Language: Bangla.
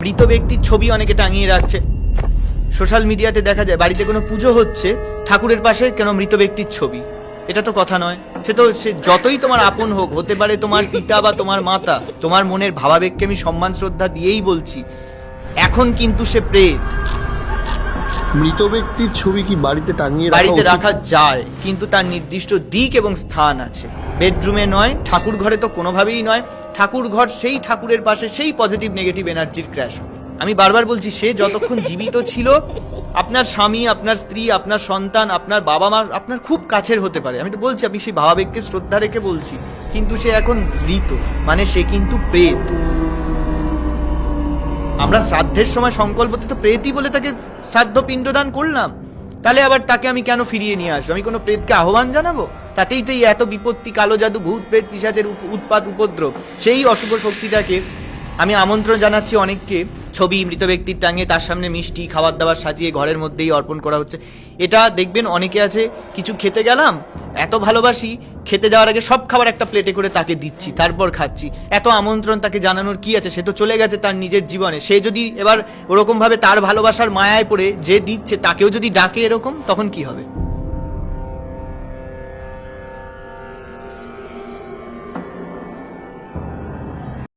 মৃত ব্যক্তির ছবি অনেকে টাঙিয়ে রাখছে। সোশ্যাল মিডিয়াতে দেখা যায় বাড়িতে কোনো পুজো হচ্ছে, ঠাকুরের পাশে কেন মৃত ব্যক্তির ছবি। এটা তো কথা নয়। সে যতই তোমার আপন হোক, হতে পারে তোমার পিতা বা তোমার মাতা, তোমার মনের ভাবাবেগকে আমি সম্মান শ্রদ্ধা দিয়েই বলছি, এখন কিন্তু সে প্রেত। মৃত ব্যক্তির ছবি কি বাড়িতে টাঙিয়ে বাড়িতে রাখা যায়, কিন্তু তার নির্দিষ্ট দিক এবং স্থান আছে। বেডরুমে নয়, ঠাকুর ঘরে তো কোনোভাবেই নয়। ঠাকুর ঘর সেই ঠাকুরের পাশে সেই পজিটিভ নেগেটিভ এনার্জির ক্র্যাশ হবে। আমি বারবার বলছি, সে যতক্ষণ জীবিত ছিল, আপনার স্বামী, আপনার স্ত্রী, আপনার সন্তান, আপনার বাবা মা আপনার খুব কাছের হতে পারে। আমি তো বলছি, আমি সেই ভাবাবেগকে শ্রদ্ধা রেখে বলছি, কিন্তু সে এখন মৃত, মানে সে কিন্তু প্রেত। আমরা শ্রাদ্ধের সময় সংকল্পতে তো প্রেতই বলে তাকে শ্রাদ্ধ পিণ্ডদান করলাম, তাহলে আবার তাকে আমি কেন ফিরিয়ে নিয়ে আসবো? আমি কোনো প্রেতকে আহ্বান জানাবো? তাতেই তো এই এত বিপত্তি, কালো জাদু, ভূত প্রেত পিশাচের উৎপাত উপদ্রব। সেই অশুভ শক্তিটাকে আমি আমন্ত্রণ জানাচ্ছি অনেককে, ছবি মৃত ব্যক্তির টাঙিয়ে তার সামনে মিষ্টি খাবার দাবার সাজিয়ে ঘরের মধ্যেই অর্পণ করা হচ্ছে। এটা দেখবেন অনেকে আছে, কিছু খেতে গেলাম, এত ভালোবাসি, খেতে যাওয়ার আগে সব খাবার একটা প্লেটে করে তাকে দিচ্ছি, তারপর খাচ্ছি। এত আমন্ত্রণ তাকে জানানোর কি আছে? সে তো চলে গেছে তার নিজের জীবনে। সে যদি এবার ওরকম ভাবে তার ভালোবাসার মায়ায় পড়ে যে দিচ্ছে তাকেও যদি ডাকে এরকম, তখন কি হবে?